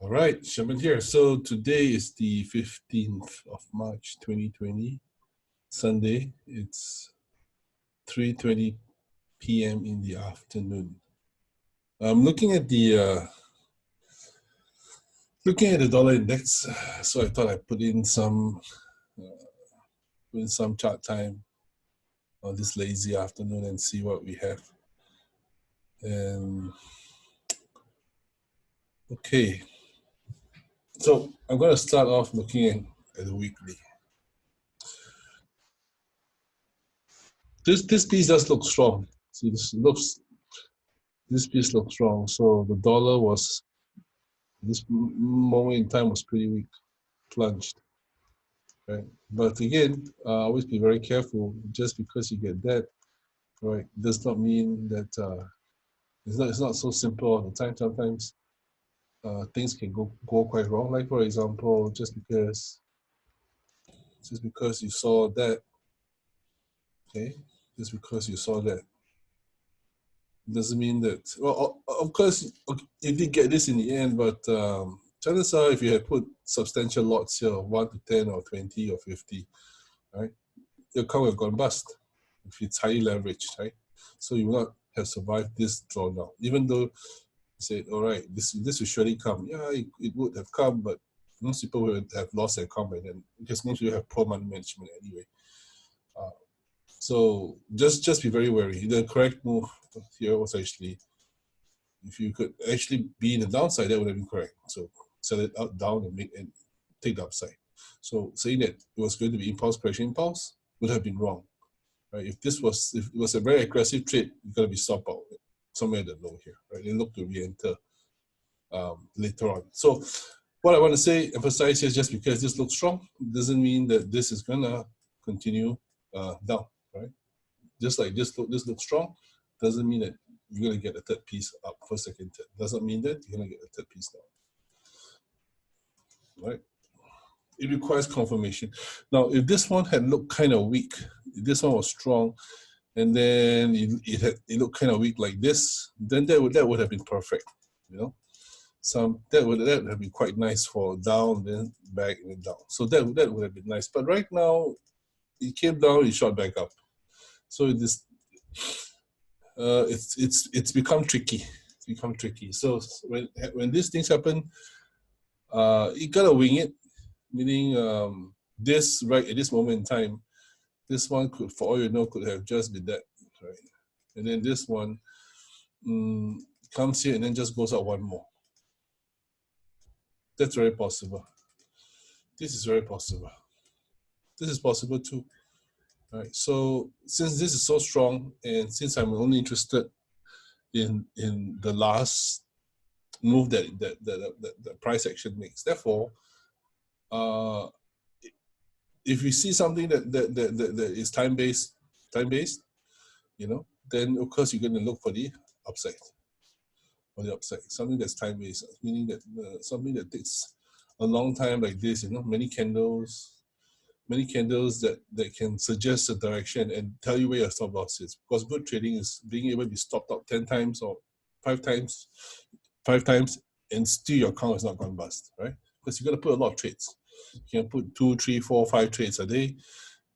All right, Sherman here. So today is the 15th of March, 2020, Sunday. It's 3:20 p.m. in the afternoon. I'm looking at the dollar index. So I thought I'd put in some chart time on this lazy afternoon and see what we have. And okay, so I'm going to start off looking at the weekly. This piece does look strong. See, this piece looks strong. So the dollar was, this moment in time, was pretty weak, plunged. Right? But again, always be very careful. Just because you get that, right, does not mean that it's not so simple all the time. Sometimes things can go quite wrong. Like for example, just because you saw that, okay, just because you saw that doesn't mean that. Well, of course, you did get this in the end, but chances are, if you had put substantial lots here, 1 to 10 or 20 or 50, right, your account would have gone bust if it's highly leveraged, right? So you will not have survived this drawdown, even though you said, all right, this will surely come. Yeah, it would have come, but most people would have lost their account by then, because most people have poor money management anyway. So just be very wary. The correct move here was actually, if you could actually be in the downside, that would have been correct. So sell it out down and take the upside. So saying that it was going to be impulse would have been wrong. Right? If it was a very aggressive trade, you got to be stop out somewhere at the low here. Right? And look to re-enter later on. So what I want to say, emphasize here, is just because this looks strong doesn't mean that this is gonna continue down. Right? Just like this looks strong, doesn't mean that you're gonna get a third piece up, first, second, third. Doesn't mean that you're gonna get a third piece down. Right? It requires confirmation. Now, if this one had looked kind of weak, if this one was strong, and then it looked kind of weak like this, then that would have been perfect. You know, that would have been quite nice for down, then back, and then down. So that would have been nice. But right now, it came down, it shot back up. So it's become tricky. It's become tricky. So when these things happen, you gotta wing it. Meaning, this right at this moment in time, this one could, for all you know, could have just been that, right? And then this one comes here and then just goes out one more. That's very possible. This is very possible. This is possible too. All right. So since this is so strong, and since I'm only interested in the last move that the price action makes, therefore, if you see something that is time based, you know, then of course you're going to look for the upside. Something that's time based, meaning that something that takes a long time like this, you know, many candles that can suggest a direction and tell you where your stop loss is. Because good trading is being able to be stopped out 10 times or 5 times, and still your account is not gone bust, right? Because you got to put a lot of trades. You can put 2, 3, 4, 5 trades a day,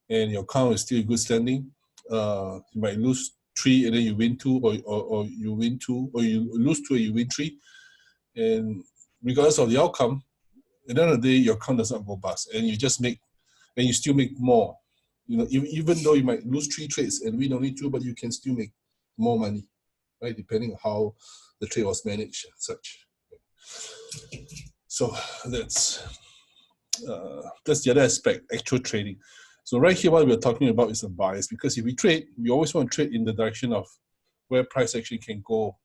and your account is still good standing. You might lose 3 and then you win 2, or you win 2, or you lose 2 and you win 3. And regardless of the outcome, at the end of the day, your account does not go bust, and you still make more. You know, even though you might lose 3 trades and win only 2, but you can still make more money, right? Depending on how the trade was managed and such. So that's the other aspect, actual trading. So right here, what we're talking about is a bias, because if we trade, we always want to trade in the direction of where price action can go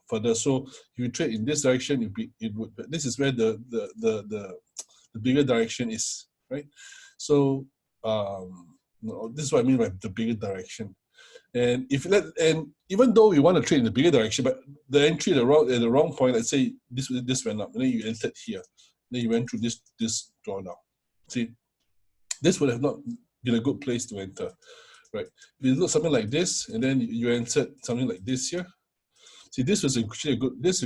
further. So if you trade in this direction, it would. But this is where the bigger direction is, right? So this is what I mean by the bigger direction. And even though we want to trade in the bigger direction, but the entry at the wrong point, let's say this went up, and then you entered here, then you went through this drawdown. See, this would have not been a good place to enter, right? If you look something like this, and then you entered something like this here, See, this was actually a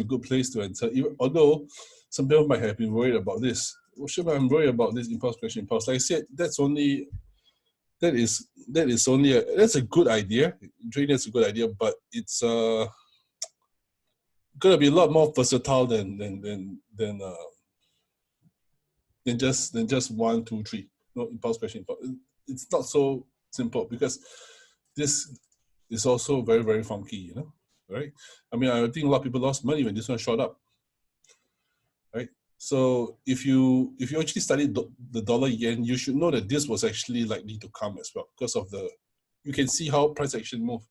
good place to enter. Even, although some people might have been worried about this. Well, sure, I'm worried about this impulse correction impulse. Like I said, that's a good idea. Trading is a good idea, but it's gonna be a lot more versatile than just 1, 2, 3. No impulse correction impulse. It's not so simple because this is also very, very funky, you know, right? I mean, I think a lot of people lost money when this one shot up, right? So if you actually study the dollar yen, you should know that this was actually likely to come as well because of you can see how price action moved.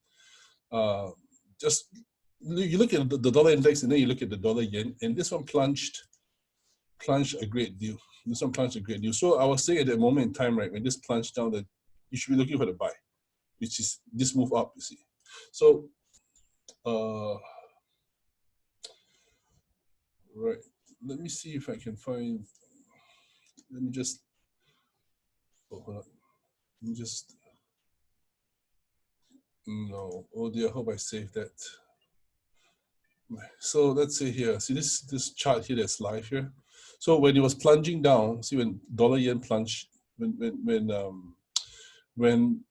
Just you look at the dollar index and then you look at the dollar yen, and this one plunged a great deal. This one plunged a great deal. So I was saying at that moment in time, right, when this plunged down, that you should be looking for the buy, which is this move up, you see. So, right, let me see if I can find, let me just, hold on. Let me just, no, oh dear, I hope I saved that. So let's say here, see this chart here that's live here. So when it was plunging down, see when dollar yen plunged, when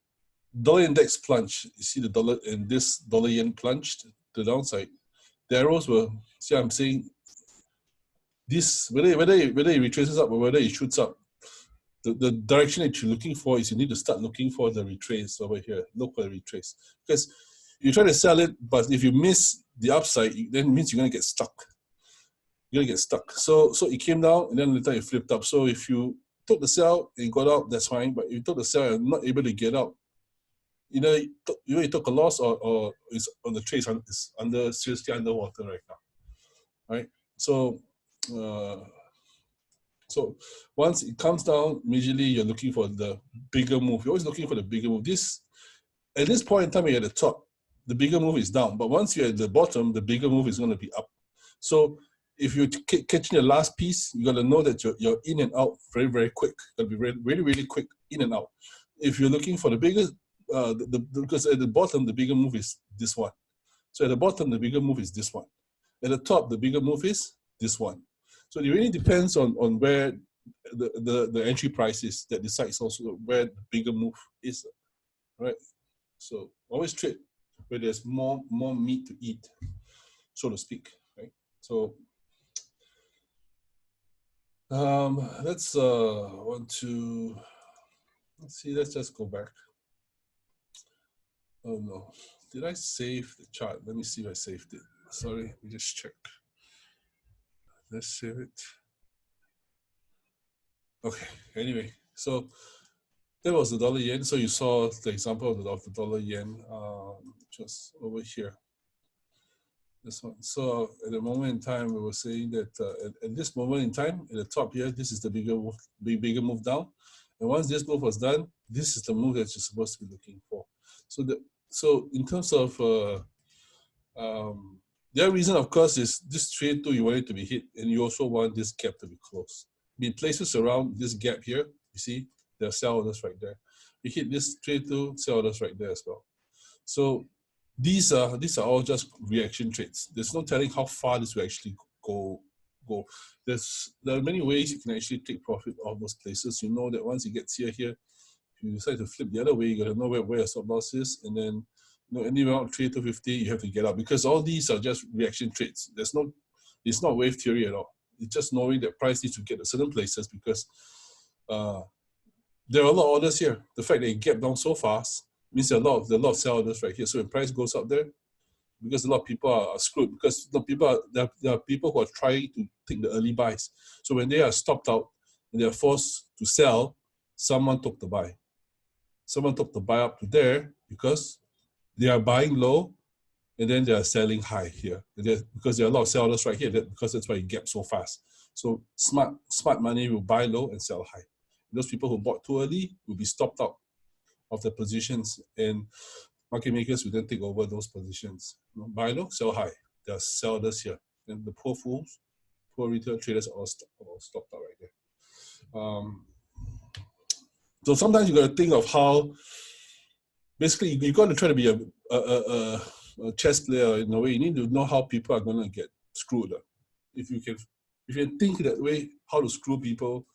dollar index plunged, you see the dollar and this dollar yen plunged to the downside. The arrows were, see I'm saying this, whether it retraces up or whether it shoots up, the direction that you're looking for is you need to start looking for the retrace over here. Look for the retrace. Because you try to sell it, but if you miss the upside, then it means you're gonna get stuck. You're gonna get stuck. So it came down and then later it flipped up. So if you took the sell and got out, that's fine. But if you took the sell and not able to get out, either you took a loss or it's on the trade, it's seriously underwater right now. Right? So so once it comes down, immediately you're looking for the bigger move. You're always looking for the bigger move. At this point in time, you're at the top, the bigger move is down. But once you're at the bottom, the bigger move is going to be up. So if you're catching the last piece, you got to know that you're in and out very, very quick. Got to be really, really quick in and out. If you're looking for the biggest, because at the bottom, the bigger move is this one. So at the bottom, the bigger move is this one. At the top, the bigger move is this one. So it really depends on where the entry price is that decides also where the bigger move is, right? So always trade where there's more meat to eat, so to speak, right? So let's let's see, let's just go back. Oh no, did I save the chart? Let me see if I saved it. Sorry, let me just check. Let's save it. Okay, anyway, so that was the dollar yen. So you saw the example of the dollar yen just over here. This one. So at the moment in time, we were saying that at this moment in time, at the top here, this is the bigger move down. And once this move was done, this is the move that you're supposed to be looking for. So in terms of the other reason, of course, is this trade too, you want it to be hit, and you also want this gap to be closed. Be places around this gap here, you see, there are sell orders right there. We hit this trade too, sell orders right there as well. So these are all just reaction trades. There's no telling how far this will actually go. There are many ways you can actually take profit of those places. You know that once it gets here, if you decide to flip the other way, you got to know where your stop loss is, and then anywhere around 3-50, you have to get out, because all these are just reaction trades. It's not wave theory at all. It's just knowing that price needs to get to certain places because there are a lot of orders here. The fact that it gapped down so fast means there are a lot of sell orders right here. So when price goes up there, because a lot of people are screwed, because there are people who are trying to take the early buys. So when they are stopped out and they are forced to sell, someone took the buy. Someone took the buy up to there because they are buying low and then they are selling high here. Because there are a lot of sellers right here, because that's why it gaps so fast. So smart money will buy low and sell high. Those people who bought too early will be stopped out of the positions, and market makers will then take over those positions. Buy low, sell high. There are sellers here. And the poor fools, poor retail traders are all stopped out right there. So sometimes you got to think of how, basically, you got to try to be a chess player in a way. You need to know how people are going to get screwed. If you can think that way, how to screw people,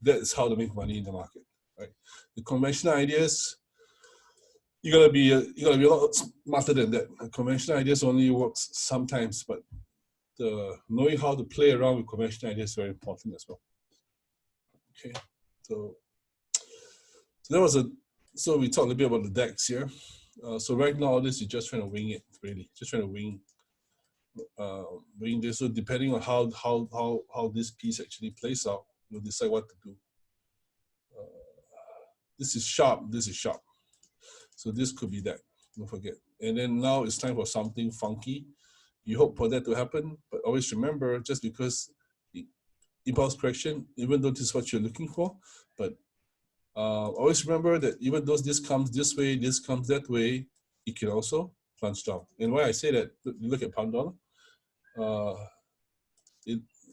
that is how to make money in the market, right? The conventional ideas, you gotta be a lot smarter than that. The conventional ideas only works sometimes, but knowing how to play around with conventional ideas is very important as well. Okay, so that was so we talked a bit about the DEX here. So right now, all this is just trying to wing it, really, just trying to wing this. So depending on how this piece actually plays out, you'll decide what to do. This is sharp. This is sharp. So this could be that. Don't forget. And then now it's time for something funky. You hope for that to happen, but always remember, just because impulse correction, even though this is what you're looking for, but always remember that even though this comes this way, this comes that way, it can also plunge down. And why I say that, you look at pound dollar.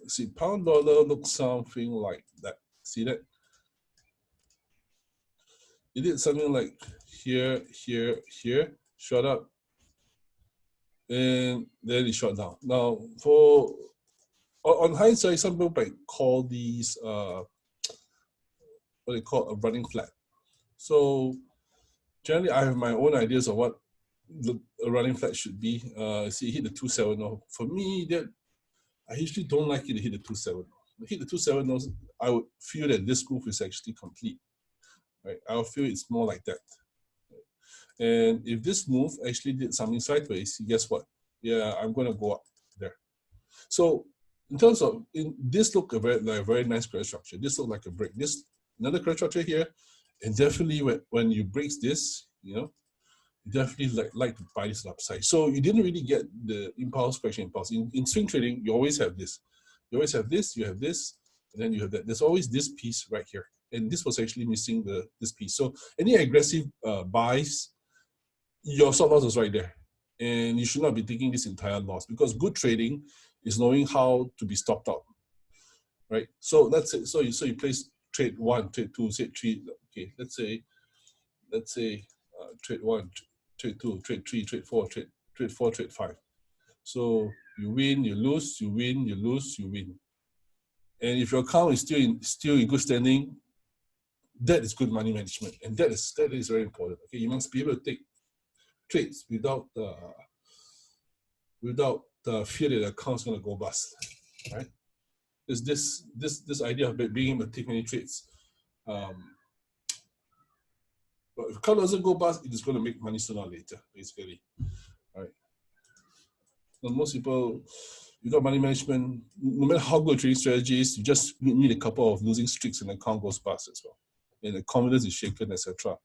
See, pound dollar looks something like that. See that? It did something like here, here, here, shot up, and then it shot down. Now, on hindsight, some people might call these what they call a running flat. So generally, I have my own ideas of what a running flat should be. See, hit the 270. For me, that I usually don't like it to hit the 270. Hit the 270, I would feel that this move is actually complete. Right? I'll feel it's more like that. And if this move actually did something sideways, guess what? Yeah, I'm going to go up there. So in terms of, this look like a very nice credit structure. This look like a break. This another credit structure here, and definitely when you break this, you definitely like to buy this upside. So you didn't really get the impulse correction impulse. In swing trading, you always have this. You always have this, you have this, and then you have that. There's always this piece right here. And this was actually missing this piece. So any aggressive buys, your stop loss is right there. And you should not be taking this entire loss, because good trading is knowing how to be stopped out, right? So that's it. So you place trade 1, trade 2, trade 3. Okay, let's say trade 1, trade 2, trade 3, trade 4, trade 4, trade 5. So you win, you lose, you win, you lose, you win. And if your account is still in good standing, that is good money management, and that is very important. Okay, you must be able to take trades without the fear that the account's going to go bust, right? There's this idea of being able to take many trades. But if account doesn't go bust, it is going to make money sooner or later, basically, right? And most people, without money management, no matter how good trading strategies, you just need a couple of losing streaks and the account goes bust as well, and the confidence is shaken, etc.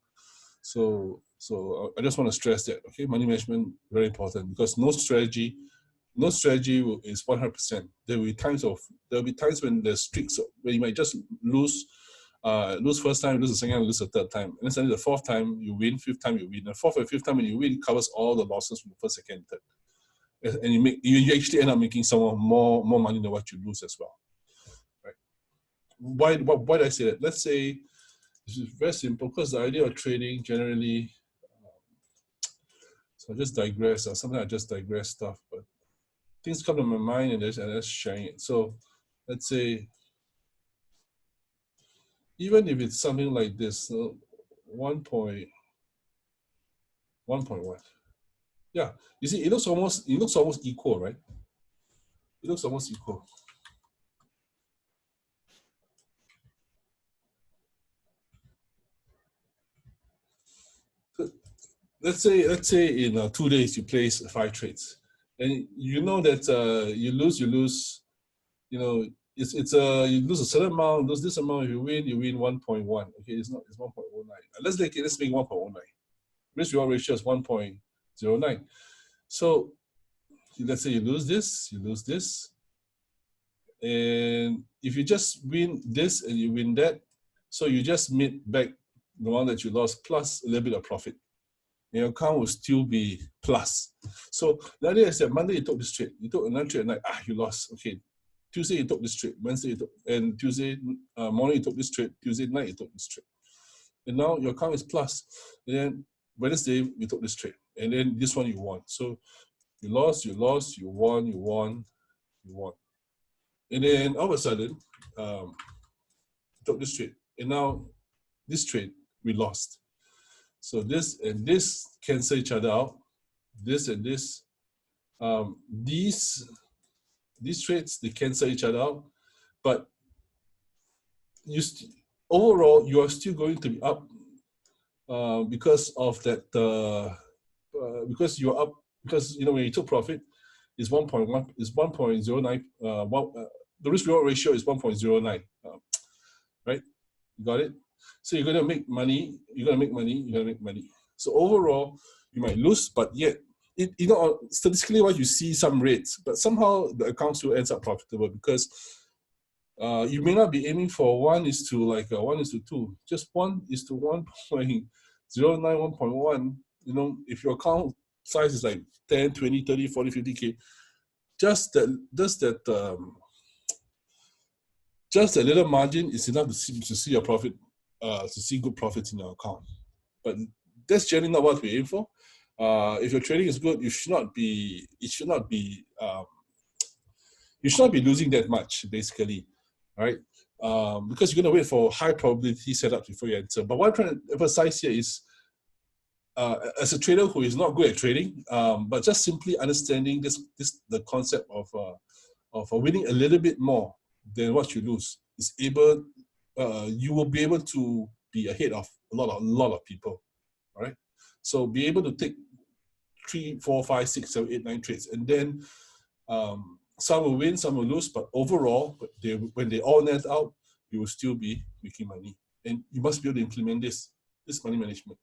So I just want to stress that, okay, money management very important, because no strategy is 100%. There will be times when the streaks, where you might just lose first time, lose the second time, lose the third time, and then suddenly the fourth time you win, fifth time you win, the fourth and fifth time when you win covers all the losses from the first, second, third, and you actually end up making someone more money than what you lose as well, right? Why did I say that? Let's say this is very simple, because the idea of trading generally. So I just digress. Sometimes I just digress stuff, but things come to my mind and just sharing it. So let's say, even if it's something like this, 1.1. Yeah, you see, it looks almost equal, right? It looks almost equal. Let's say in 2 days you place 5 trades, and you know that you lose. You know, it's you lose a certain amount, lose this amount. If you win 1.1. Okay, it's 1.09. Let's make 1.09. Risk reward ratio is 1.09. So let's say you lose this, and if you just win this and you win that, so you just made back the one that you lost plus a little bit of profit. Your account will still be plus. So the idea is that Monday you took this trade, you took another trade at night, you lost. Okay, Tuesday you took this trade, Wednesday you took, and Tuesday morning you took this trade, Tuesday night you took this trade, and now your account is plus. And then Wednesday you took this trade, and then this one you won. So you lost, you lost, you won, you won, you won. And then all of a sudden, took this trade. And now this trade, we lost. So this and this cancel each other out. This and this, these trades, they cancel each other out. But overall, you are still going to be up because of that. Because you're up, because when you took profit, is 1.1, is 1.09. The risk reward ratio is 1.09. Right? You got it? So you're gonna make money, you're gonna make money. So overall, you might lose, but yet, statistically wise, you see some rates, but somehow the account still ends up profitable because you may not be aiming for 1:2, just 1:1.09, 1.1. If your account size is like 10, 20, 30, 40, 50K, just that little margin is enough to see your profit, to see good profits in your account. But that's generally not what we aim for. If your trading is good, you should not be losing that much, basically, right? Because you're going to wait for high probability setups before you enter. But what I'm trying to emphasize here is, as a trader who is not good at trading, but just simply understanding the concept of winning a little bit more than what you lose is you will be able to be ahead of a lot of people. All right, so be able to take 3, 4, 5, 6, 7, 8, 9 trades, and then some will win, some will lose, but overall, when they all net out, you will still be making money, and you must be able to implement this money management.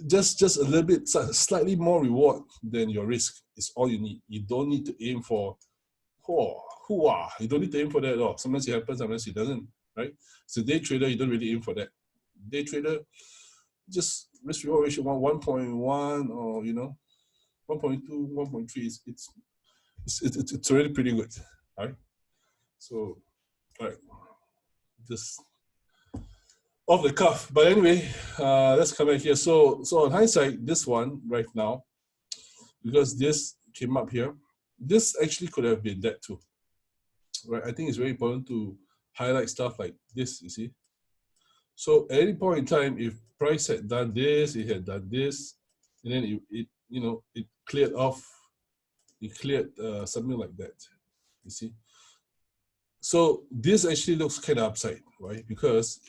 Just a little bit, slightly more reward than your risk is all you need. You don't need to aim for you don't need to aim for that at all. Sometimes it happens, sometimes it doesn't, right? So day trader, you don't really aim for that. Day trader, just risk reward ratio 1.1 or 1.2, 1.3. It's already pretty good, right? So, all right, just off the cuff. But anyway, let's come back here. So on hindsight, this one right now, because this came up here, this actually could have been that too, right? I think it's very important to highlight stuff like this, you see. So at any point in time, if price had done this, it had done this, and then it cleared off, something like that, you see. So this actually looks kind of upside, right? Because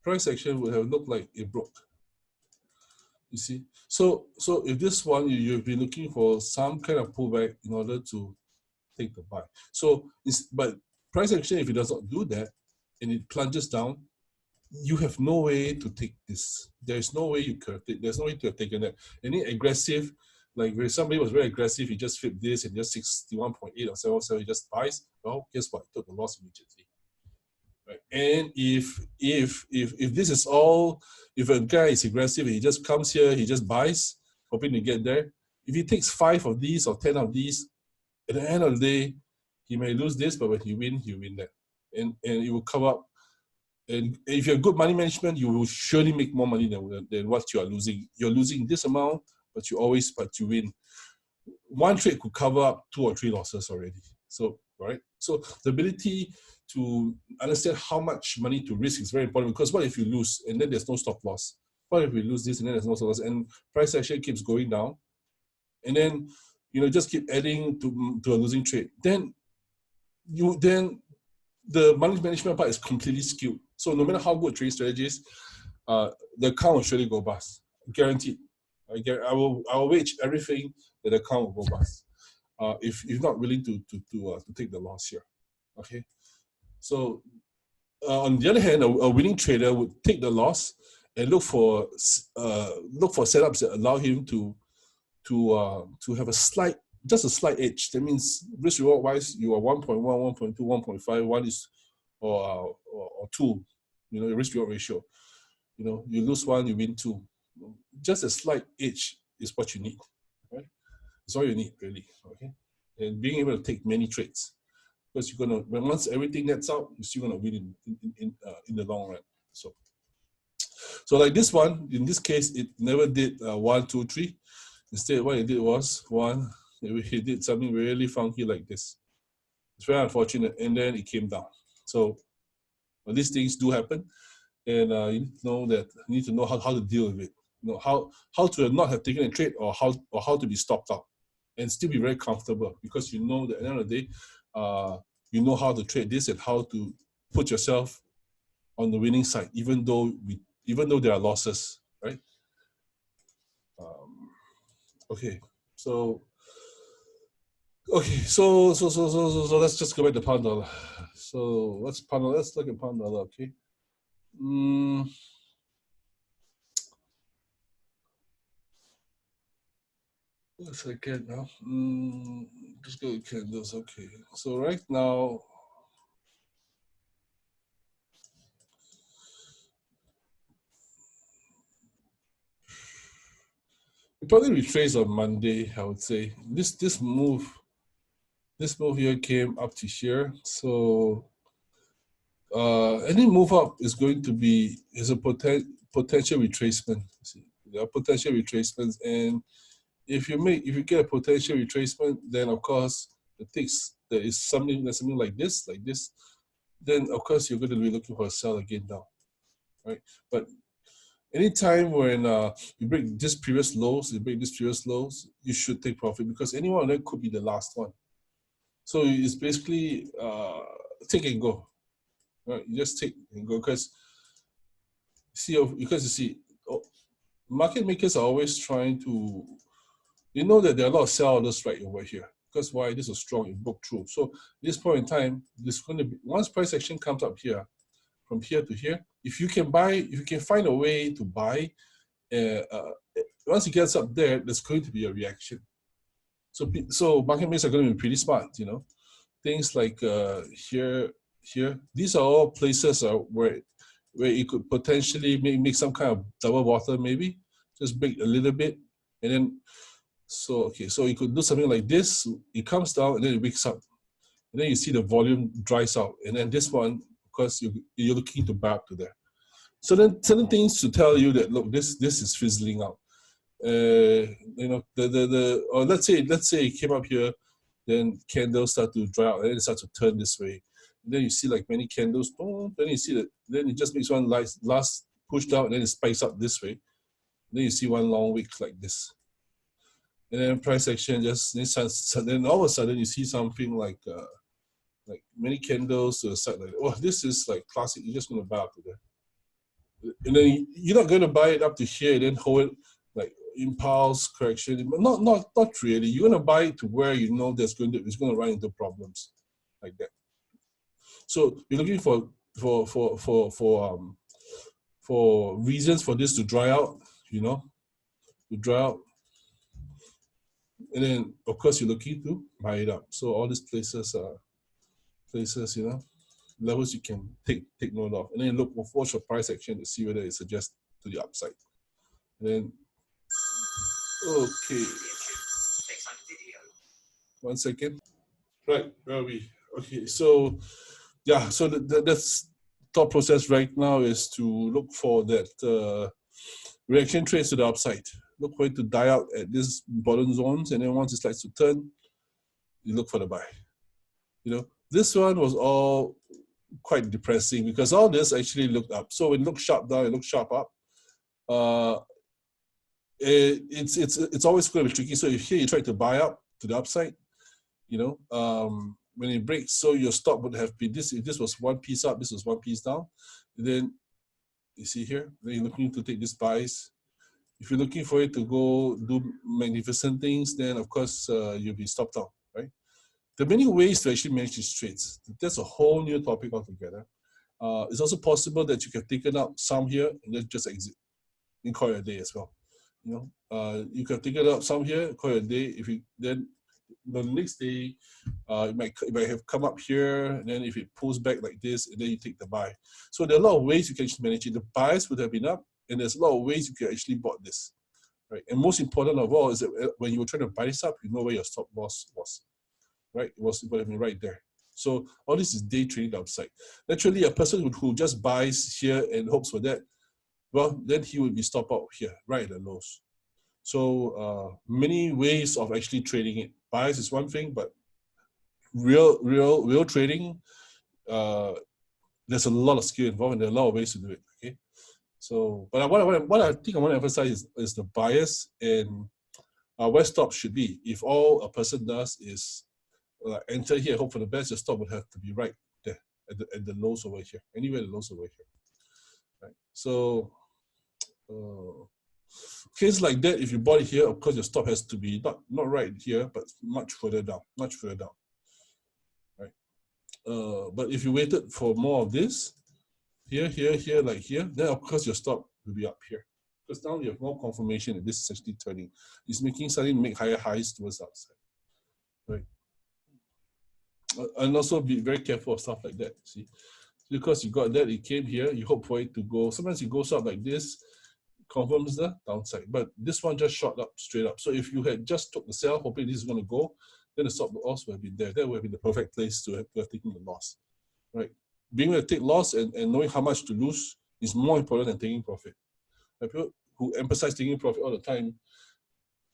price action would have looked like it broke. You see, so if this one you've been looking for some kind of pullback in order to take the buy. But price action, if it does not do that and it plunges down, you have no way to take this. There's no way you could. There's no way to have taken that. Any aggressive, like if somebody was very aggressive, he just flipped this and just 61.8 or 77, he just buys. Well, guess what? He took the loss immediately. Right. And if this is all, if a guy is aggressive and he just comes here, he just buys, hoping to get there. If he takes 5 of these or 10 of these, at the end of the day, he may lose this, but when he win that. And it will come up. And if you have good money management, you will surely make more money than what you are losing. You're losing this amount, but you win. One trade could cover up 2 or 3 losses already. So, right? So the ability to understand how much money to risk is very important, because what if you lose and then there's no stop loss? What if we lose this and then there's no stop loss and price action keeps going down, and then just keep adding to a losing trade? Then the money management part is completely skewed. So no matter how good trading strategies, the account will surely go bust, guaranteed. I will wage everything that the account will go bust. If you're not willing to take the loss here, okay. So on the other hand, a winning trader would take the loss and look for setups that allow him to have just a slight edge. That means risk reward wise, you are 1.1, 1.2, 1.5, 1 is or 2. Your risk reward ratio. You lose 1, you win 2. Just a slight edge is what you need. Right? It's all you need, really. Okay, and being able to take many trades, because you're gonna, once everything nets out, you're still gonna win in the long run. So So like this one, in this case, it never did 1, 2, 3. Instead, what it did was it did something really funky like this. It's very unfortunate, and then it came down. So these things do happen, and you need to know how to deal with it. You know how to not have taken a trade, or how to be stopped out, and still be very comfortable, because you know that at the end of the day, you know how to trade this and how to put yourself on the winning side, even though there are losses, right? Okay, so let's just go back to pound dollar. So let's look at pound dollar. Okay. One second now. Just go to candles. Okay. So right now, it probably retraced on Monday, I would say. This move here came up to here. So any move up is going to be a potential retracement. See, there are potential retracements, and if you get a potential retracement, then of course there is something like this, then of course you're going to be looking for a sell again now, right? But anytime when you break these previous lows, you should take profit, because any one of them could be the last one. So it's basically take and go. Right? You just take and go, because you see, market makers are always trying to, you know, that there are a lot of sell orders right over here. Because why? This is strong, it broke through. So at this point in time, this going to be, once price action comes up here, from here to here, if you can find a way to buy, once it gets up there, there's going to be a reaction. So market makers are going to be pretty smart, you know. Things like here, these are all places where you could potentially make some kind of double bottom, maybe just break a little bit, and then so you could do something like this. It comes down and then it wakes up, and then you see the volume dries out, and then this one, of course, you're looking to buy up to there. So then certain things to tell you that, look, this is fizzling out. You know, or let's say it came up here, then candles start to dry out, and then it starts to turn this way. And then you see like many candles, then you see that, then it just makes one last push down, and then it spikes up this way. And then you see one long wick like this. And then price action then all of a sudden you see something like many candles to the side like, oh, this is like classic. You're just going to buy up to there. And then you're not going to buy it up to here and then hold it like impulse correction. Not really. You're going to buy it to where you know it's going to run into problems like that. So you're looking for reasons for this to dry out, you know, and then of course you're looking to buy it up. So all these places are you know, levels you can take note of, and then look for your price action to see whether it suggests to the upside. And then okay, 1 second. Right, where are we? Okay, so yeah, so that's thought process right now is to look for that reaction trades to the upside. Look for it to die out at these bottom zones, and then once it starts to turn, you look for the buy. You know, this one was all quite depressing because all this actually looked up. So it looked sharp down, it looked sharp up. It's always going to be tricky. So if here you try to buy up to the upside, you know, when it breaks, so your stop would have been this. If this was one piece up, this was one piece down. And then you see here, then you're looking to take this buys. If you're looking for it to go do magnificent things, then of course you'll be stopped out, right? There are many ways to actually manage these trades. That's a whole new topic altogether. It's also possible that you can take it out some here and then just exit and call it a day as well. You know, you can take it out some here, call it a day. If you then the next day, it might have come up here, and then if it pulls back like this, and then you take the buy. So there are a lot of ways you can actually manage it. The buys would have been up, and there's a lot of ways you can actually bought this, right? And most important of all is that when you were trying to buy this up, you know where your stop loss was, right? It would have been right there. So all this is day trading upside. Naturally, a person who just buys here and hopes for that, well, then he would be stop out here, right at the lows. So many ways of actually trading it. Bias is one thing, but real trading, there's a lot of skill involved and there are a lot of ways to do it. Okay. So, but what I think I want to emphasize is the bias and where stop should be. If all a person does is enter here, hope for the best, your stop would have to be right there at the lows over here. Anywhere the lows over here. Right. So case like that, if you bought it here, of course your stop has to be not right here, but much further down, right? But if you waited for more of this, here, like here, then of course your stop will be up here. Because now you have more confirmation that this is actually turning. It's making starting to make higher highs towards the upside, right? And also be very careful of stuff like that. See, because you got that, it came here. You hope for it to go. Sometimes it goes up like this, confirms the downside, but this one just shot up straight up. So if you had just took the sell, hoping this is going to go, then the stop loss would have been there. That would have been the perfect place to have taken the loss, right? Being able to take loss and knowing how much to lose is more important than taking profit. Like people who emphasize taking profit all the time,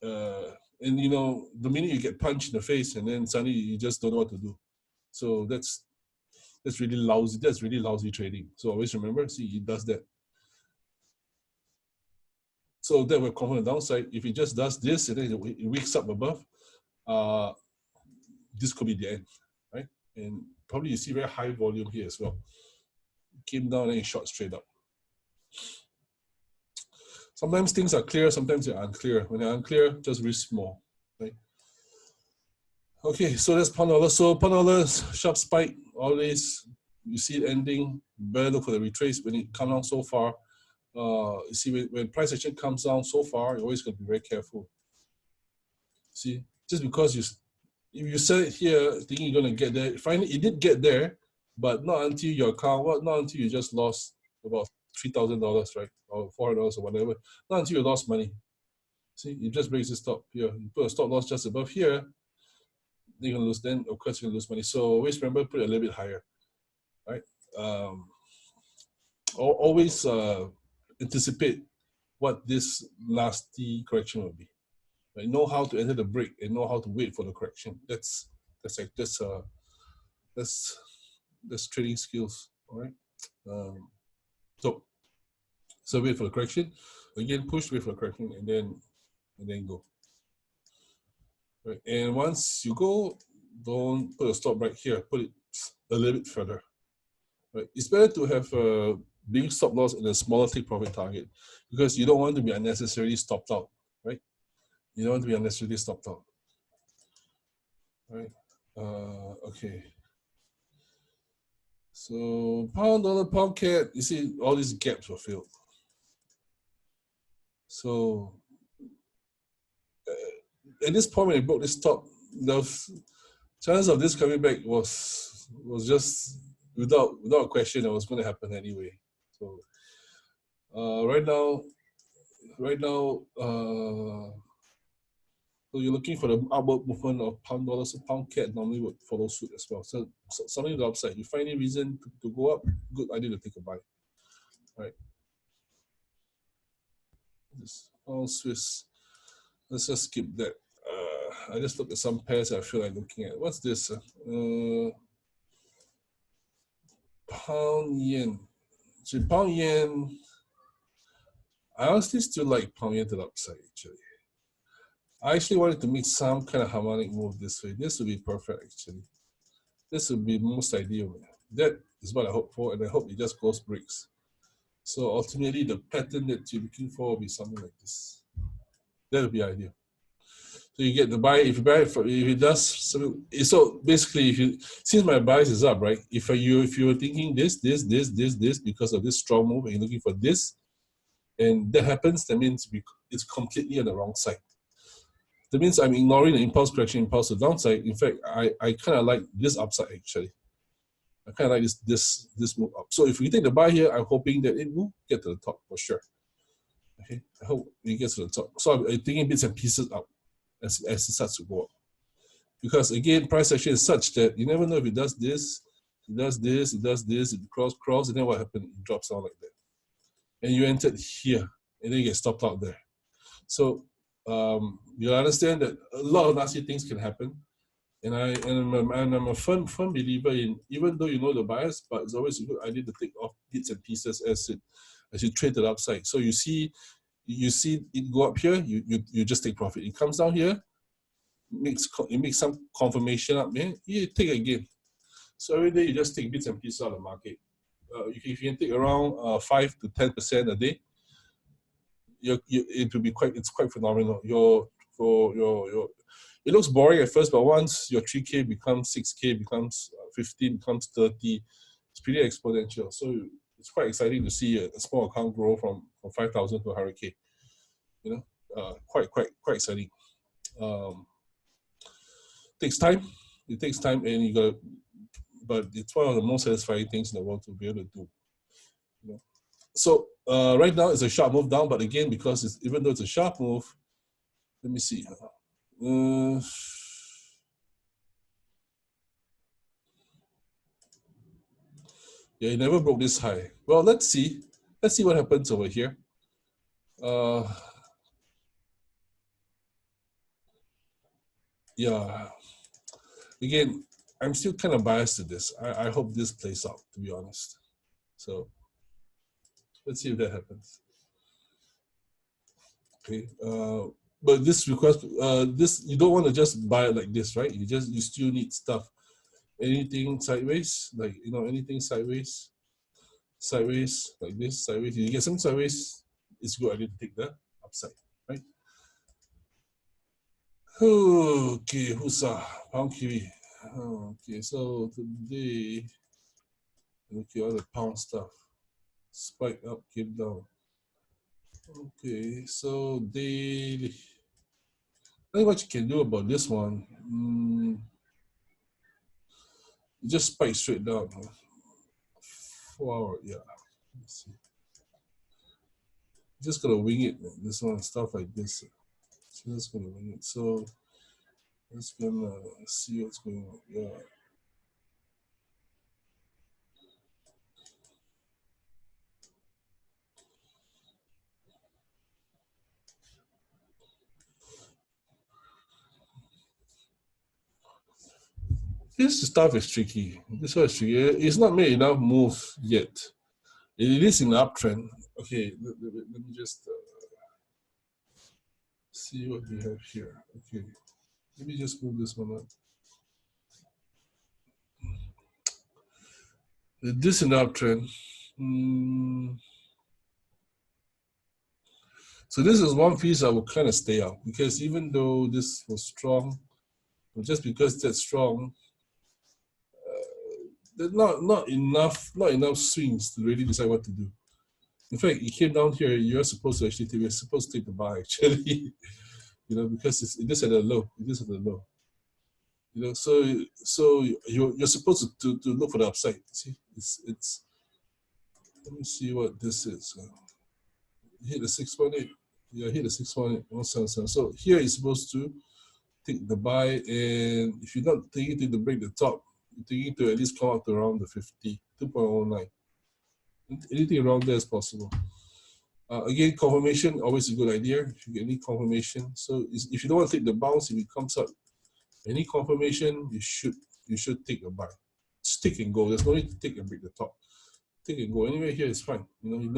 and you know, the minute you get punched in the face and then suddenly you just don't know what to do. So that's really lousy. That's really lousy trading. So always remember, see, he does that. So that will confirm the downside. If it just does this and then it wakes up above, this could be the end, right? And probably you see very high volume here as well. It came down and it shot straight up. Sometimes things are clear, sometimes they're unclear. When they're unclear, just risk more, right? Okay, so that's pound dollar. So pound dollar sharp spike. Always you see it ending. Better look for the retrace when it comes down so far. You see when price action comes down so far, you're always going to be very careful. See, just because if you sell it here thinking you're going to get there, finally it did get there, but not until your account, not until you just lost about $3,000, right, or $400 or whatever. Not until you lost money. See, it just breaks the stop here. You put a stop loss just above here, you're gonna lose. Then of course you're gonna lose money. So always remember, put it a little bit higher, right? Always anticipate what this nasty correction will be. Right? Know how to enter the break and know how to wait for the correction. That's trading skills. All right. So wait for the correction. Again, push, wait for the correction, and then go. Right. And once you go, don't put a stop right here. Put it a little bit further. Right. It's better to have a big stop loss and a smaller take profit target because you don't want to be unnecessarily stopped out. Right. You don't want to be unnecessarily stopped out. Right. Okay. So pound dollar, pound cat. You see, all these gaps were filled. So at this point when it broke this top, the chance of this coming back was just without a question that was going to happen anyway. So right now, so you're looking for the upward movement of pound dollar. So pound cat normally would follow suit as well. So something to the upside. You find any reason to go up, good idea to take a buy. Right. This Swiss. Let's just skip that. I just looked at some pairs I feel like looking at. What's this? Pound yen. So pound yen, I honestly still like pound yen to the upside actually. I actually wanted to make some kind of harmonic move this way. This would be perfect actually. This would be most ideal. That is what I hope for, and I hope it just goes breaks. So ultimately the pattern that you're looking for will be something like this. That would be ideal. So you get the buy. If you buy it if it does so basically if you since my bias is up, right? If you're thinking this because of this strong move and you're looking for this, and that happens, that means it's completely on the wrong side. That means I'm ignoring the impulse correction, impulse to downside. In fact, I kind of like this upside actually. I kind of like this move up. So if we take the buy here, I'm hoping that it will get to the top for sure. Okay, I hope it gets to the top. So I'm taking bits and pieces up as it starts to go up. Because again, price action is such that you never know if it does this, it does this, it cross, and then what happens? It drops down like that. and you entered here, and then you get stopped out there. So you understand that a lot of nasty things can happen. And I'm a firm believer in, even though you know the bias, but it's always a good idea to take off bits and pieces as you trade to the upside. So you see it go up here, you just take profit. It comes down here, it makes some confirmation up there, you take again. So every day you just take bits and pieces out of the market. If you can take around 5 to 10% a day, it will be it's quite phenomenal. It looks boring at first, but once your 3K becomes 6K, becomes 15, becomes 30, it's pretty exponential. So it's quite exciting to see a small account grow from 5,000 to 100K. You know, quite exciting. Takes time. It takes time, and but it's one of the most satisfying things in the world to be able to do. You know? So right now it's a sharp move down, but again, because even though it's a sharp move, let me see. Yeah, it never broke this high. Well, let's see. Let's see what happens over here. Yeah. Again, I'm still kind of biased to this. I hope this plays out, to be honest. So let's see if that happens. Okay. But this request, this you don't want to just buy it like this, right? You still need stuff. Anything sideways, like anything sideways like this, sideways. You get some sideways, it's good idea to take the upside, right? Okay, Husa, pound kiwi. Okay, so today, okay, all the pound stuff. Spike up, came down. Okay, so daily. I think what you can do about this one, you just spike straight down. 4 hour, yeah. Let's see. Just gonna wing it, man. This one, stuff like this. Just gonna wing it. So let's gonna see what's going on. Yeah. This stuff is tricky. This one is tricky. It's not made enough moves yet. It is in the uptrend. Okay, let me just see what we have here. Okay, let me just move this one up. This in the uptrend. So this is one piece I will kind of stay out, because even though this was strong, just because that's strong, there's not enough swings to really decide what to do. In fact, it came down here. You're supposed to actually take the buy actually, because it is at a low. It is at a low. So you're supposed to look for the upside. See, it's. Let me see what this is. Hit the 6.8. Yeah, hit the 6.8. 177. So here you're supposed to take the buy, and if you're not taking it to break the top, you're taking to at least come up to around the 50, 2.09. Anything around there is possible. Again, confirmation, always a good idea. If you get any confirmation. So if you don't want to take the bounce, if it comes up, any confirmation, you should take a buy. Just take and go. There's no need to take and break the top. Take and go. Anyway, here is fine. You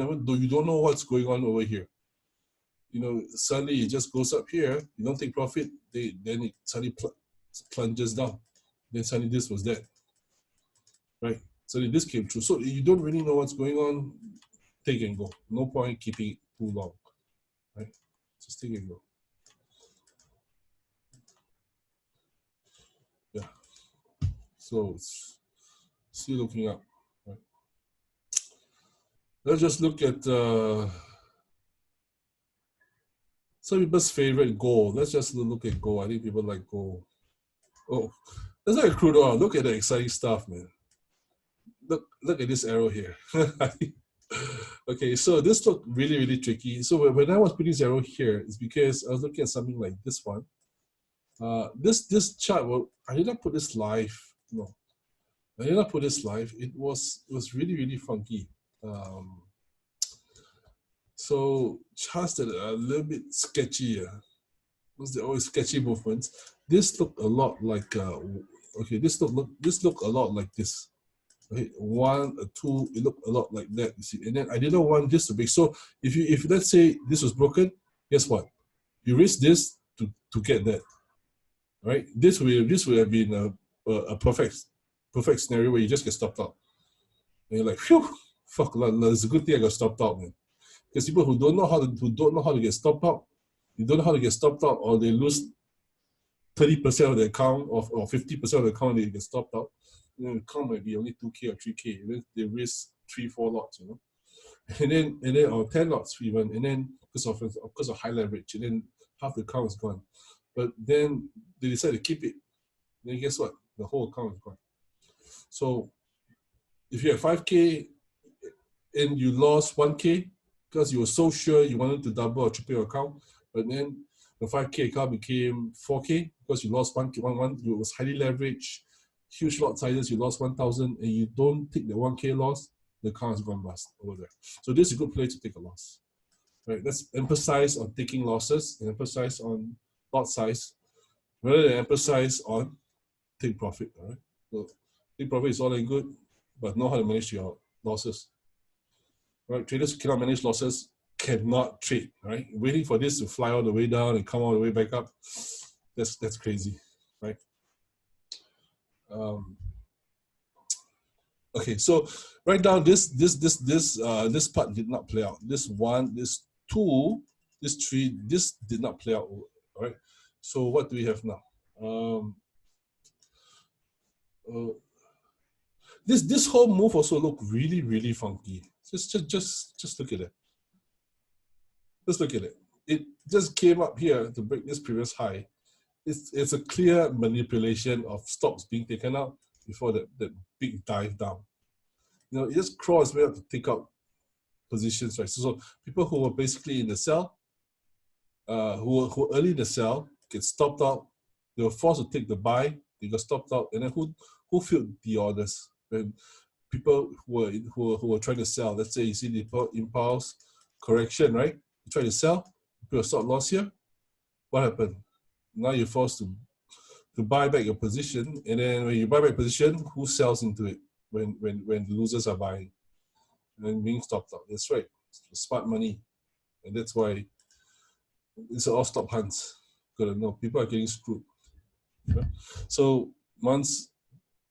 don't know what's going on over here. Suddenly it just goes up here. You don't take profit. Then it suddenly plunges down. Then suddenly this was that. Right? So this came true. So you don't really know what's going on. Take and go. No point keeping it too long. Right? Just take and go. Yeah. So it's still looking up. Right? Let's just look at some people's favorite gold. Let's just look at gold. I think people like gold. Oh, that's like crude oil. Look at the exciting stuff, man. Look at this arrow here. Okay, so this looked really, really tricky. So when I was putting this arrow here, it's because I was looking at something like this one. This chart, well, I did not put this live. No, I did not put this live. It was really, really funky. So charts that are a little bit sketchy. What's the always sketchy movements? This look a lot like okay. This look a lot like this. Okay, one, a two, it looked a lot like that. You see, and then I didn't want this to be so. If let's say this was broken, guess what? You risk this to get that, right? This would have been a perfect scenario where you just get stopped out. And you're like, phew, fuck, it's a good thing I got stopped out, man. Because people who don't know how to get stopped out, they don't know how to get stopped out, or they lose 30% of the account or 50% of the account, they get stopped out. The account might be only 2K or 3K. They risk 3-4 lots, and then or 10 lots even, and then because of high leverage, and then half the account is gone. But then they decide to keep it. Then guess what? The whole account is gone. So if you have 5K and you lost 1K because you were so sure you wanted to double or triple your account, but then the 5K account became 4K because you lost 1K, it was highly leveraged, huge lot sizes, you lost 1,000, and you don't take the 1K loss, the account is gone bust over there. So this is a good place to take a loss. Right? Let's emphasize on taking losses and emphasize on lot size rather than emphasize on take profit. All right? So take profit is all and good, but know how to manage your losses. Right? Traders who cannot manage losses cannot trade. Right? Waiting for this to fly all the way down and come all the way back up, that's crazy. Right? Okay, so right now this part did not play out. This one, this two, this three, this did not play out. All right. So what do we have now? This whole move also looked really funky. Just look at it. Just look at it. It just came up here to break this previous high. It's a clear manipulation of stops being taken out before that big dive down. It just crossed way up to take out positions, right? So people who were basically in the sell, who were early in the sell, get stopped out. They were forced to take the buy. They got stopped out, and then who filled the orders? When people who were trying to sell, let's say you see the impulse correction, right? You try to sell, you put a stop loss here. What happened? Now you're forced to buy back your position, and then when you buy back position, who sells into it when the losers are buying and being stopped out? That's right, smart money, and that's why it's all stop hunts. Gotta know people are getting screwed. Okay? So once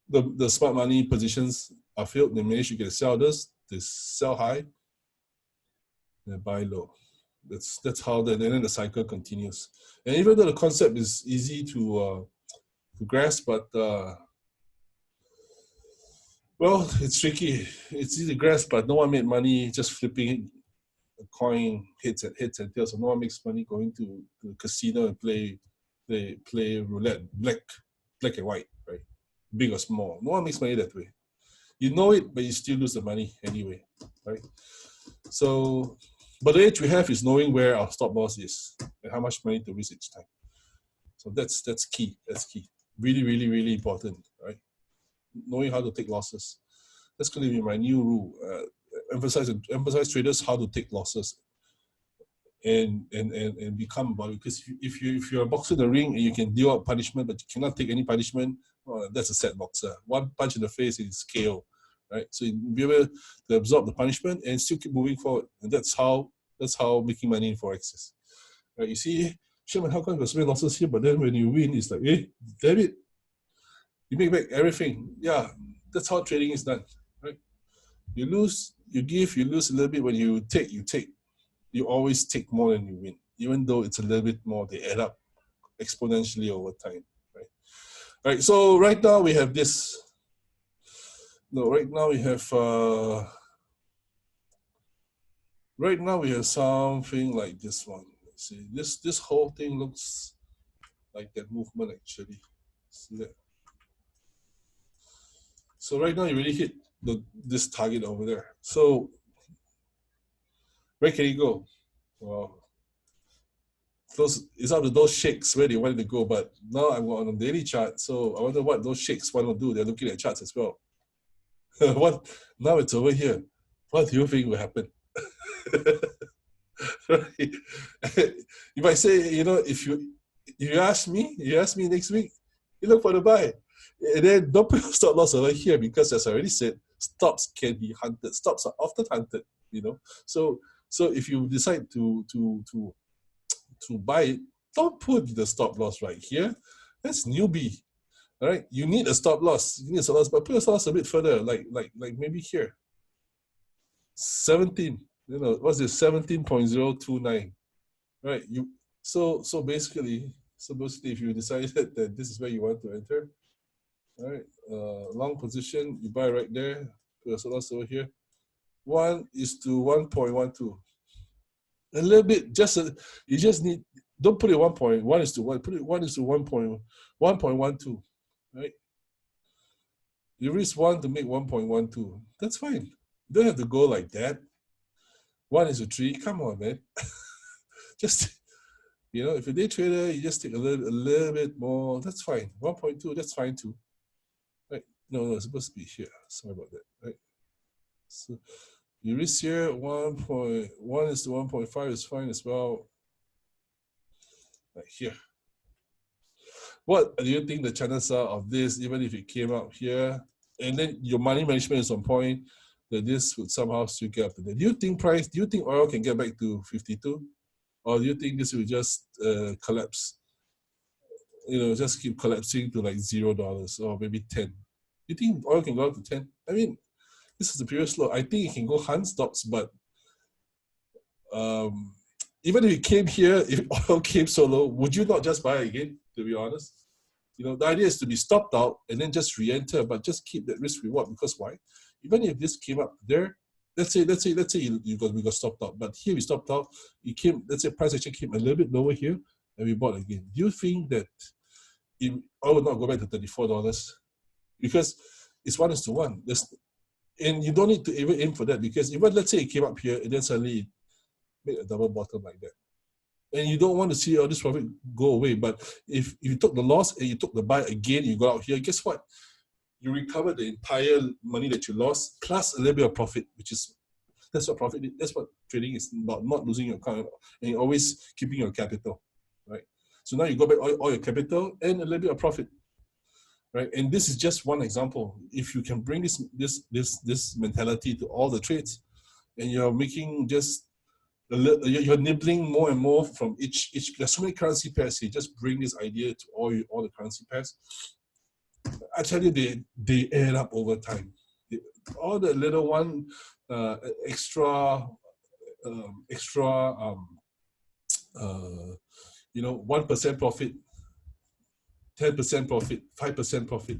the smart money positions are filled, they manage to get sell this, they sell high, they buy low. That's how and then the cycle continues. And even though the concept is easy to grasp, but well, it's tricky. It's easy to grasp, but no one made money just flipping a coin heads and tails. So no one makes money going to the casino and play roulette, black and white, right? Big or small. No one makes money that way. You know it, but you still lose the money anyway, right? So, but the edge we have is knowing where our stop loss is and how much money to risk each time. So that's key. That's key. Really important, right? Knowing how to take losses. That's going to be my new rule. Emphasize traders how to take losses and become about it. Because if you're a boxer in the ring and you can deal out punishment, but you cannot take any punishment, well, that's a sad boxer. One punch in the face is KO, right? So you be able to absorb the punishment and still keep moving forward. And that's how making money in Forex is. Right? You see, Sherman, how come you got so many losses here? But then when you win, it's like, damn it. You make back everything. Yeah, that's how trading is done, right? You lose, you give, you lose a little bit. When you take, you take. You always take more than you win. Even though it's a little bit more, they add up exponentially over time, right? All right, so right now we have this. No, right now we have something like this one. Let's see, this whole thing looks like that movement actually. See that? So right now you really hit this target over there. So where can you go? Well, it's up to those shakes where they wanted to go, but now I'm on a daily chart, so I wonder what those shakes want to do. They're looking at charts as well. What now? It's over here. What do you think will happen? Right? You might say, you know, if you ask me, next week, you look for the buy. And then don't put your stop loss over here because, as I already said, stops can be hunted. Stops are often hunted, you know. So if you decide to buy it, don't put the stop loss right here. That's newbie. All right. You need a stop loss. You need a stop loss, but put your stop loss a bit further, like maybe here. 17. You know, what's this? 17.029. Right. So basically, if you decided that this is where you want to enter, all right, long position, you buy right there, put your stop loss over here. 1:1.12. A little bit, you just need, don't put it 1.1:1, put it 1:1.12, right? You risk 1 to make 1.12. That's fine. You don't have to go like that. 1:3, come on, man. Just, you know, if you're a day trader, you just take a little bit more. That's fine. 1.2, that's fine too. Right? No, it's supposed to be here. Sorry about that. Right? So you risk here 1.1:1.5 is fine as well. Like here. What do you think the chances are of this, even if it came out here, and then your money management is on point, that this would somehow still get up to that? Do you think oil can get back to 52? Or do you think this will just collapse? You know, just keep collapsing to like $0 or maybe 10. You think oil can go up to 10? I mean, this is the previous low. I think it can go hand stops, but um, even if it came here, if oil came so low, would you not just buy again, to be honest? You know, the idea is to be stopped out and then just re-enter, but just keep that risk reward, because why? Even if this came up there, let's say we got stopped out, but here we stopped out, let's say price action came a little bit lower here and we bought again. Do you think that I would not go back to $34? Because it's 1:1. And you don't need to even aim for that, because even let's say it came up here and then suddenly it made a double bottom like that, and you don't want to see all this profit go away. But if you took the loss and you took the buy again, you got out here, guess what? You recover the entire money that you lost plus a little bit of profit, that's what profit is. That's what trading is about, not losing your account and always keeping your capital, right? So now you go back all your capital and a little bit of profit, right? And this is just one example. If you can bring this mentality to all the trades, and you're making just you're nibbling more and more from each. There's so many currency pairs here. Just bring this idea to all the currency pairs. I tell you, they add up over time. All the little one extra, you know, 1% profit, 10% profit, 5% profit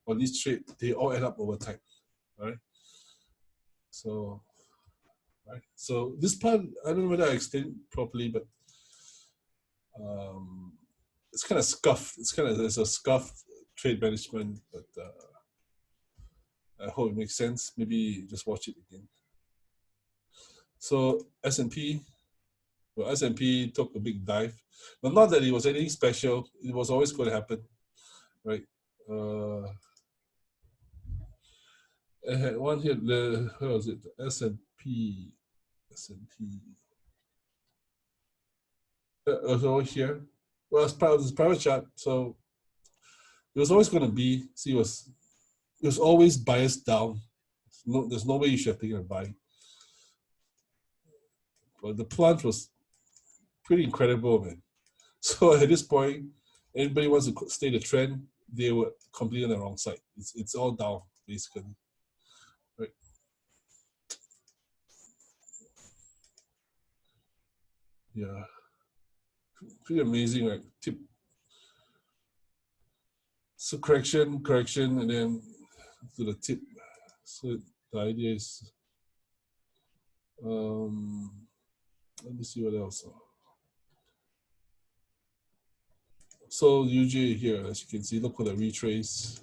on each trade. They all add up over time, right? So, right. So this part, I don't know whether I explained properly, but it's kind of scuffed. There's a scuffed trade management, but I hope it makes sense. Maybe just watch it again. So S&P, well, S&P took a big dive, but not that it was anything special. It was always going to happen, right? I had one here. Where was it? S&P. It was over here. Well, it's private chart, so it was always going to be. See, it was always biased down. There's no way you should have taken a buy. But the plunge was pretty incredible, man. So at this point, anybody wants to stay the trend, they were completely on the wrong side. It's all down, basically. Right. Yeah. Pretty amazing, right? So correction, and then to the tip. So the idea is, let me see what else. So usually here, as you can see, look for the retrace.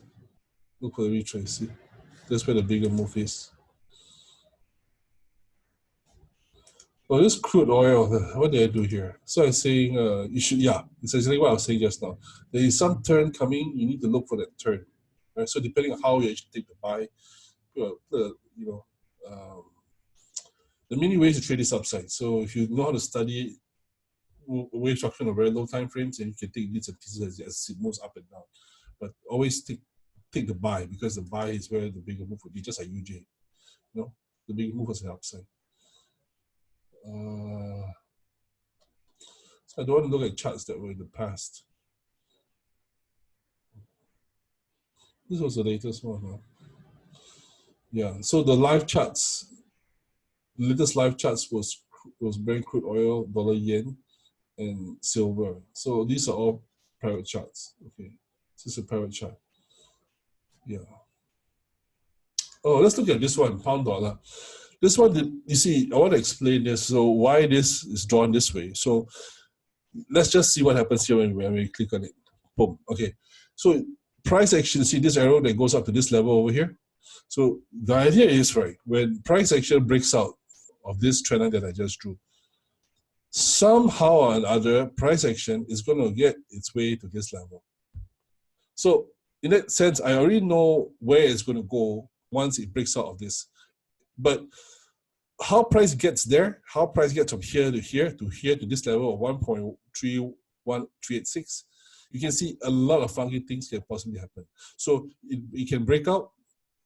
Look for the retrace. See? That's where the bigger move is. Oh, this crude oil, what did I do here? So I'm saying you should, yeah, it's exactly what I was saying just now. There is some turn coming, you need to look for that turn. Right? So depending on how you actually take the buy, you know, There are many ways to trade this upside. So if you know how to study wave structure in a very low time frames, and you can take bits and pieces as it moves up and down. But always take the buy, because the buy is where the bigger move would be, just like UJ. You know, the bigger move was the upside. So I don't want to look at charts that were in the past. This was the latest one. Huh? Yeah. So the live charts, the latest live charts was Brent crude oil, dollar yen, and silver. So these are all private charts. Okay. This is a private chart. Yeah. Oh, let's look at this one, pound dollar. This one, you see, I want to explain this. So why this is drawn this way. So let's just see what happens here when we click on it. Boom. Okay. So price action, see this arrow that goes up to this level over here. So the idea is, right, when price action breaks out of this trend line that I just drew, somehow or another, price action is going to get its way to this level. So in that sense, I already know where it's going to go once it breaks out of this. But how price gets there, how price gets from here to here to here to this level of 1.31386, you can see a lot of funky things can possibly happen. So it can break out.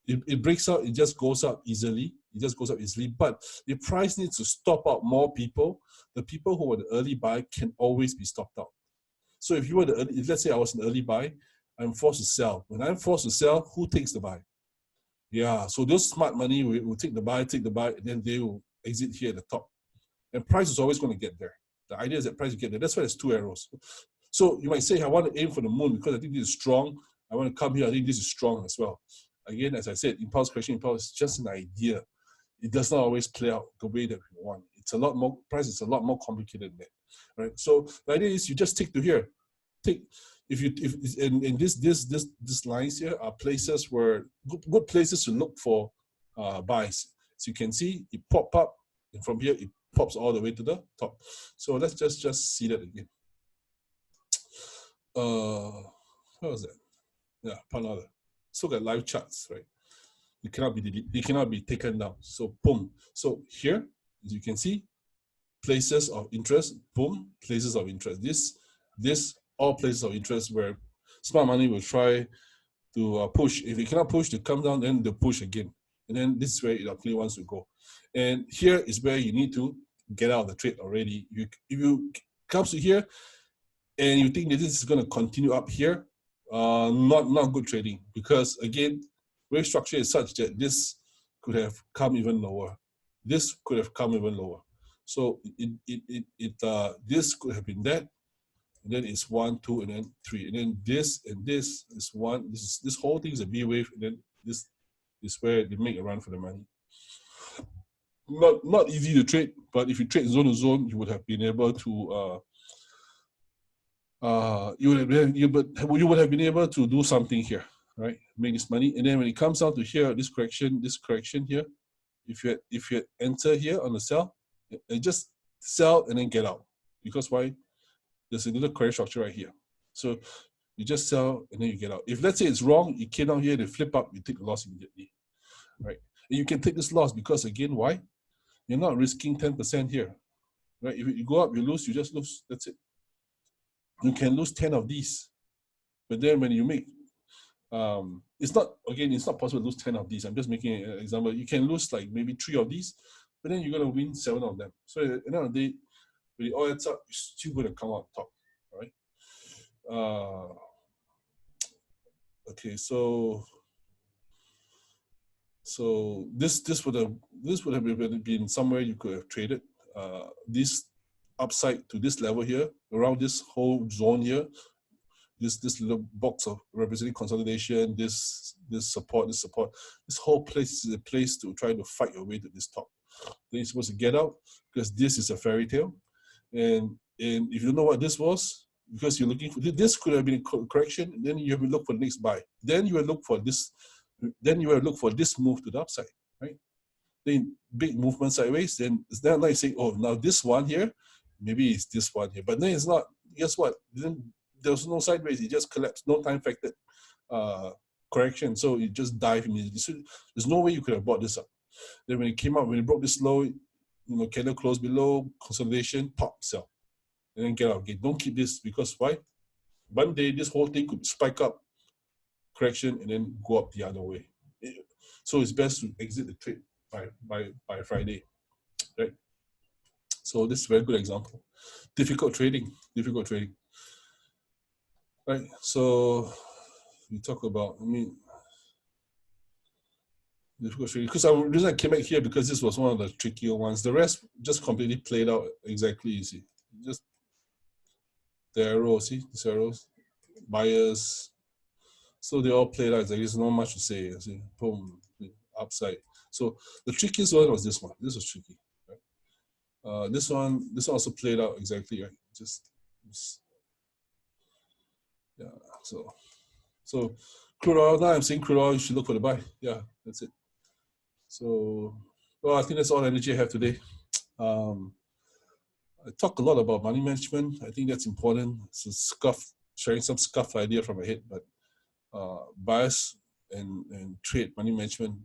It breaks out, it just goes up easily. It just goes up easily. But the price needs to stop out more people. The people who were the early buy can always be stopped out. So if you were if let's say I was an early buy, I'm forced to sell. When I'm forced to sell, who takes the buy? Yeah, so those smart money will take the buy, and then they will exit here at the top. And price is always going to get there. The idea is that price will get there. That's why there's two arrows. So you might say, I want to aim for the moon because I think this is strong. I want to come here, I think this is strong as well. Again, as I said, impulse correction, impulse is just an idea. It does not always play out the way that we want. It's a lot more, price is a lot more complicated than that. Right? So the idea is you just take to here. If these lines here are places where good places to look for buys. So you can see it pop up, and from here it pops all the way to the top. So let's just see that again. What was that? Yeah, another. Let's look at live charts, right? It cannot be deleted, it cannot be taken down. So boom. So here, as you can see, places of interest, boom, places of interest. This all places of interest where smart money will try to push. If it cannot push to come down, then they'll push again. And then this is where it actually wants to go. And here is where you need to get out of the trade already. If you comes to here and you think that this is going to continue up here, not good trading, because again, wave structure is such that this could have come even lower. This could have come even lower. So this could have been that, and then it's 1, 2, and then 3, and then this and this is 1. This whole thing is a V wave, and then this is where they make a run for the money. Not easy to trade, but if you trade zone to zone, you would have been able to you would have been able to do something here, right? Make this money, and then when it comes down to here, this correction here, if you enter here on the sell, and just sell and then get out, because why? There's a little credit structure right here. So you just sell and then you get out. If let's say it's wrong, you came down here, they flip up, you take the loss immediately, right? And you can take this loss because again, why? You're not risking 10% here, right? If you go up, you lose, you just lose. That's it. You can lose 10 of these, but then when you make, it's not possible to lose 10 of these. I'm just making an example. You can lose like maybe 3 of these, but then you're gonna win 7 of them. So at the end of the day, when it all adds up, you're still gonna come out top, right? Okay, so this would have been somewhere you could have traded. This upside to this level here, around this whole zone here, this little box of representing consolidation, this support, this whole place is a place to try to fight your way to this top. Then you're supposed to get out because this is a fairy tale, and if you don't know what this was, because you're looking for this could have been a correction, then you have to look for the next buy. Then you will look for this. Then you will look for this move to the upside, right? Then big movement sideways. Then it's not like saying, oh, now this one here, maybe it's this one here, but then it's not. Guess what? Then there was no sideways. It just collapsed. No time factor correction. So it just dive immediately. So there's no way you could have bought this up. Then when it came up, when it broke this low, candle close below, consolidation, pop, sell, and then get out again. Don't keep this, because why? One day this whole thing could spike up, correction, and then go up the other way. So it's best to exit the trade by Friday, right? So this is a very good example. Difficult trading, right? So we talk about, difficult trading. Because the reason I came back here, because this was one of the trickier ones. The rest just completely played out exactly, you see. Just the arrow, see, these arrows, buyers. So they all played out. There's not much to say. See, boom, upside. So the trickiest one was this one. This was tricky. Right? This one also played out exactly, right? Just yeah. So crude oil. Now I'm saying crude oil. You should look for the buy. Yeah, that's it. So, well, I think that's all energy I have today. I talk a lot about money management. I think that's important. It's sharing some scuff idea from my head, but bias and trade money management,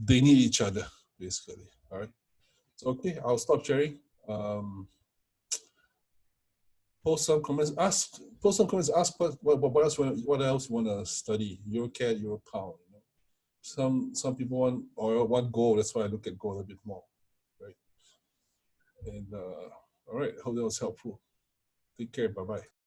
they need each other, basically. All right. So, okay, I'll stop sharing. Post some comments. Ask what else you want to study. EuroCAD, EuroPound. Some people want gold. That's why I look at gold a bit more, right? And all right, hope that was helpful. Take care. Bye bye.